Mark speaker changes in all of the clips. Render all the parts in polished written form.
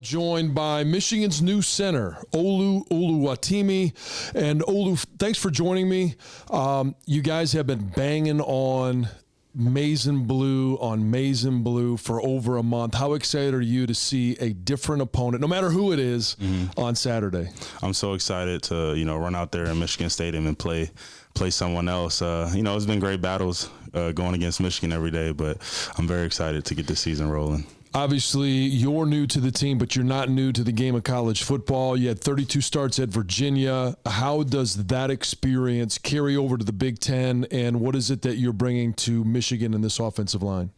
Speaker 1: Joined by Michigan's new center, Oluwatimi. And Olu, thanks for joining me. You guys have been banging on maize and blue for over a month. How excited are you to see a different opponent, no matter who it is, on Saturday?
Speaker 2: I'm so excited to, run out there in Michigan Stadium and play someone else. It's been great battles going against Michigan every day, but I'm very excited to get this season rolling.
Speaker 1: Obviously, you're new to the team, but you're not new to the game of college football. You had 32 starts at Virginia. How does that experience carry over to the Big Ten, and what is it that you're bringing to Michigan in this offensive line?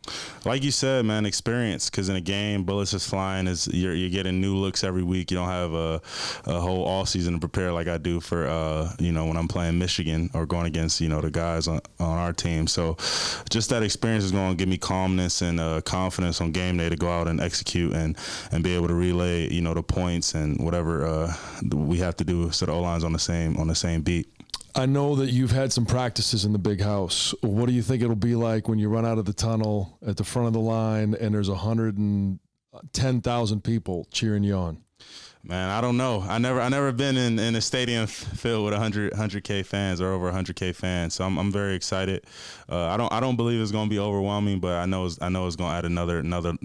Speaker 2: Like you said, man, experience, because in a game, bullets is flying. You're getting new looks every week. You don't have a whole all season to prepare like I do for, when I'm playing Michigan or going against, the guys on our team. So just that experience is going to give me calmness and confidence on game day to go out and execute and be able to relay, the points and whatever we have to do so the O-line's on the same beat.
Speaker 1: I know that you've had some practices in the big house. What do you think it'll be like when you run out of the tunnel at the front of the line and there's 110,000 people cheering you on?
Speaker 2: Man, I don't know. I never been in a stadium filled with 100K fans or over 100K fans. So I'm very excited. I don't believe it's going to be overwhelming, but I know it's going to add another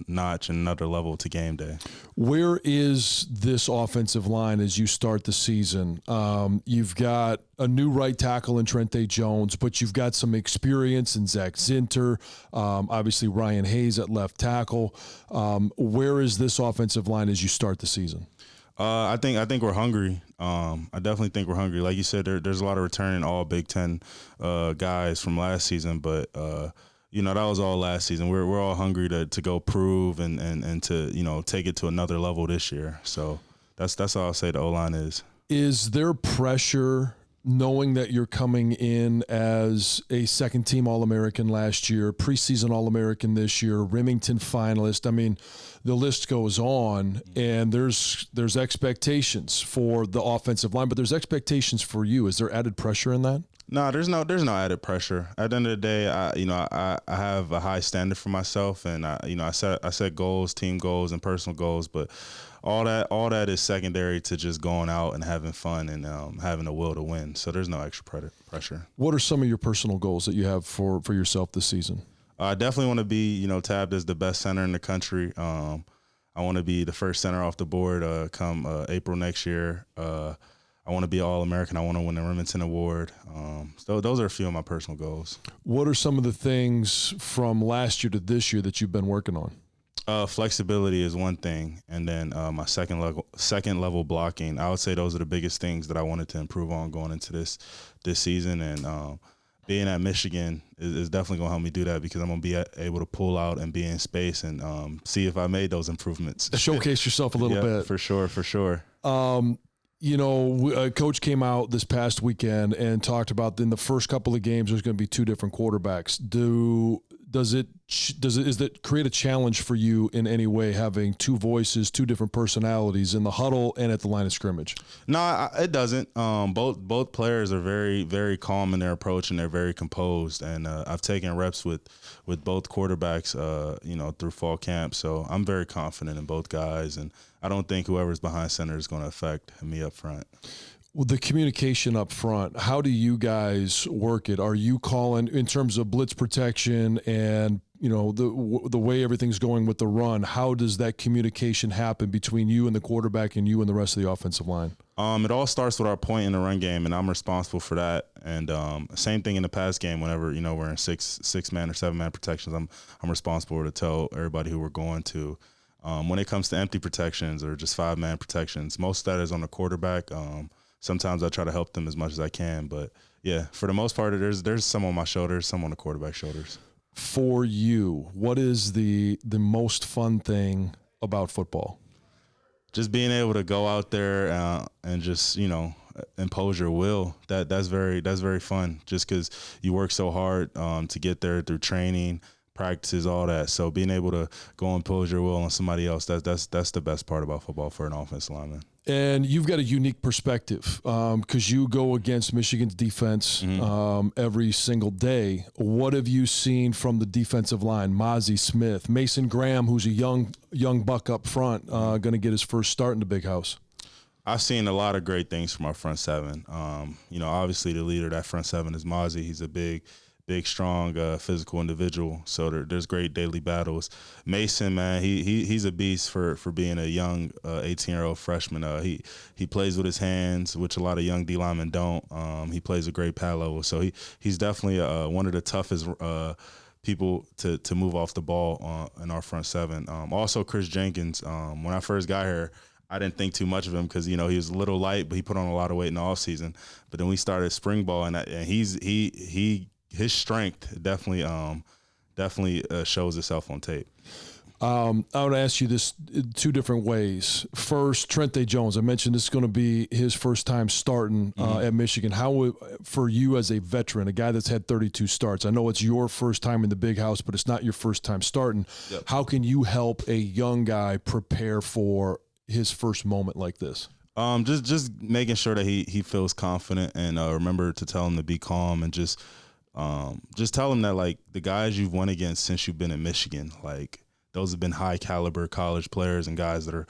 Speaker 2: notch and another level to game day.
Speaker 1: Where is this offensive line as you start the season? You've got a new right tackle in Trente Jones, but you've got some experience in Zach Zinter, obviously Ryan Hayes at left tackle. Where is this offensive line as you start the season?
Speaker 2: I think we're hungry. I definitely think we're hungry. Like you said, there's a lot of returning all Big Ten guys from last season, but that was all last season. We're all hungry to go prove and to take it to another level this year. So that's all I'll say the O-line is. Is
Speaker 1: there pressure knowing that you're coming in as a second-team All-American last year, preseason All-American this year, Remington finalist? I mean, the list goes on, and there's expectations for the offensive line, but there's expectations for you. Is there added pressure in that?
Speaker 2: No, there's no added pressure. At the end of the day, I have a high standard for myself, and I set goals, team goals, and personal goals, but all that is secondary to just going out and having fun and having a will to win. So there's no extra pressure.
Speaker 1: What are some of your personal goals that you have for yourself this season?
Speaker 2: I definitely want to be, tabbed as the best center in the country. I want to be the first center off the board come April next year. I want to be All-American. I want to win the Remington Award. So those are a few of my personal goals.
Speaker 1: What are some of the things from last year to this year that you've been working on?
Speaker 2: Flexibility is one thing, and then my second level blocking. I would say those are the biggest things that I wanted to improve on going into this season. And being at Michigan is definitely going to help me do that because I'm going to be able to pull out and be in space and see if I made those improvements.
Speaker 1: Showcase yourself a little bit.
Speaker 2: For sure.
Speaker 1: Coach came out this past weekend and talked about in the first couple of games there's going to be two different quarterbacks. Does it create a challenge for you in any way, having two voices, two different personalities in the huddle and at the line of scrimmage?
Speaker 2: No, it doesn't. Both players are very, very calm in their approach, and they're very composed. And I've taken reps with both quarterbacks, through fall camp. So I'm very confident in both guys, and I don't think whoever's behind center is going to affect me up front.
Speaker 1: Well, the communication up front, how do you guys work it? Are you calling in terms of blitz protection and, the way everything's going with the run? How does that communication happen between you and the quarterback and you and the rest of the offensive line?
Speaker 2: It all starts with our point in the run game, and I'm responsible for that. And same thing in the pass game. Whenever we're in six man or 7-man protections, I'm responsible to tell everybody who we're going to. When it comes to empty protections or just 5-man protections, most of that is on the quarterback. Sometimes I try to help them as much as I can, but yeah, for the most part, there's some on my shoulders, some on the quarterback's shoulders.
Speaker 1: For you, what is the most fun thing about football?
Speaker 2: Just being able to go out there and just impose your will. That's very fun. Just because you work so hard to get there through training, practices, all that. So being able to go and impose your will on somebody else, that's the best part about football for an offensive lineman.
Speaker 1: And you've got a unique perspective because you go against Michigan's defense every single day. What have you seen from the defensive line? Mozzie Smith, Mason Graham, who's a young buck up front, going to get his first start in the big house.
Speaker 2: I've seen a lot of great things from our front seven. Obviously the leader of that front seven is Mozzie. He's a big, strong, physical individual. So there's great daily battles. Mason, man, he's a beast for being a young 18-year-old freshman. He plays with his hands, which a lot of young D linemen don't. He plays a great pad level. So he's definitely one of the toughest people to move off the ball in our front seven. Also, Chris Jenkins. When I first got here, I didn't think too much of him because, he was a little light, but he put on a lot of weight in the offseason. But then we started spring ball, and his strength definitely shows itself on tape.
Speaker 1: I want to ask you this two different ways. First, Trente Jones. I mentioned this is going to be his first time starting at Michigan. How, for you as a veteran, a guy that's had 32 starts, I know it's your first time in the big house, but it's not your first time starting. Yep. How can you help a young guy prepare for his first moment like this?
Speaker 2: Just making sure that he feels confident, and remember to tell him to be calm, and just tell him that, like, the guys you've won against since you've been in Michigan, like, those have been high caliber college players and guys that are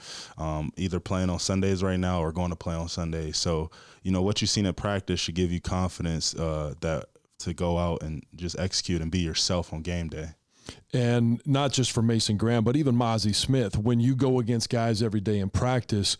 Speaker 2: either playing on Sundays right now or going to play on Sundays. So, what you've seen at practice should give you confidence that to go out and just execute and be yourself on game day.
Speaker 1: And not just for Mason Graham, but even Mozzie Smith. When you go against guys every day in practice,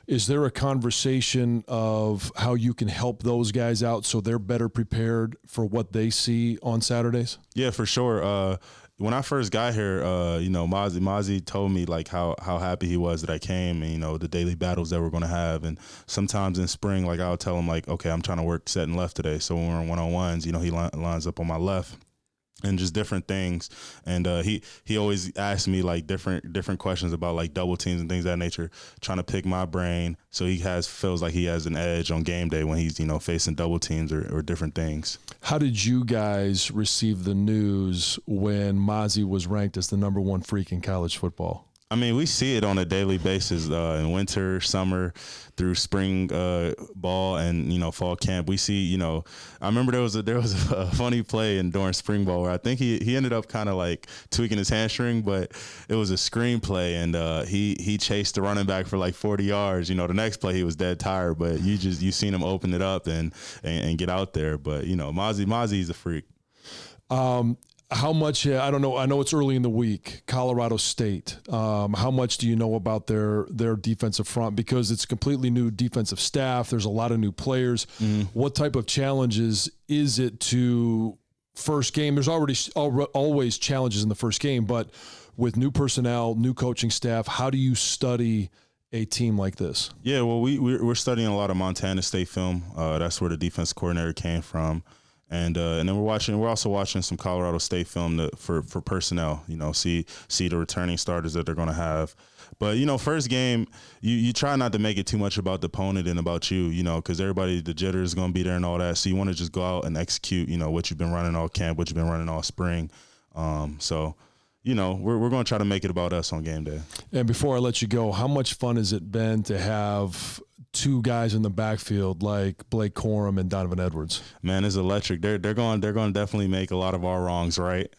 Speaker 1: is there a conversation of how you can help those guys out so they're better prepared for what they see on Saturdays? Yeah,
Speaker 2: for sure. When I first got here, Mozzie told me, like, how happy he was that I came, and, the daily battles that we're going to have. And sometimes in spring, like, I'll tell him, like, okay, I'm trying to work set and left today. So when we're in one-on-ones, he lines up on my left. And just different things, and he always asks me, like, different questions about, like, double teams and things of that nature, trying to pick my brain so he feels like he has an edge on game day when he's facing double teams or different things.
Speaker 1: How did you guys receive the news when Mozzie was ranked as the number 1 freak in college football?
Speaker 2: I mean, we see it on a daily basis in winter, summer, through spring ball and fall camp. We see, I remember there was a funny play during spring ball where I think he ended up kind of like tweaking his hamstring, but it was a screen play, and he chased the running back for like 40 yards. The next play he was dead tired, but you seen him open it up and get out there. But Mozzie's a freak.
Speaker 1: How much, I don't know, I know it's early in the week, Colorado State. How much do you know about their defensive front? Because it's a completely new defensive staff. There's a lot of new players. What type of challenges is it to first game? There's always challenges in the first game, but with new personnel, new coaching staff, how do you study a team like this? Yeah,
Speaker 2: well, we're studying a lot of Montana State film. That's where the defense coordinator came from. And then we're also watching some Colorado State film for personnel, see the returning starters that they're going to have. But, first game, you try not to make it too much about the opponent and about you, because the jitter is going to be there and all that. So you want to just go out and execute, what you've been running all camp, what you've been running all spring. So we're going to try to make it about us on game day.
Speaker 1: And before I let you go, how much fun has it been to have two guys in the backfield like Blake Coram and Donovan Edwards?
Speaker 2: Man, it's electric. They're going to definitely make a lot of our wrongs right.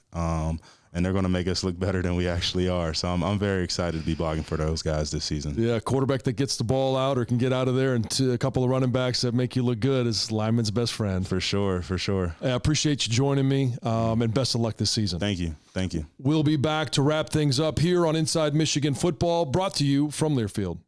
Speaker 2: And they're going to make us look better than we actually are. So I'm very excited to be blocking for those guys this season.
Speaker 1: Yeah, quarterback that gets the ball out or can get out of there, and a couple of running backs that make you look good is lineman's best friend.
Speaker 2: For sure.
Speaker 1: I appreciate you joining me, and best of luck this season.
Speaker 2: Thank you.
Speaker 1: We'll be back to wrap things up here on Inside Michigan Football, brought to you from Learfield.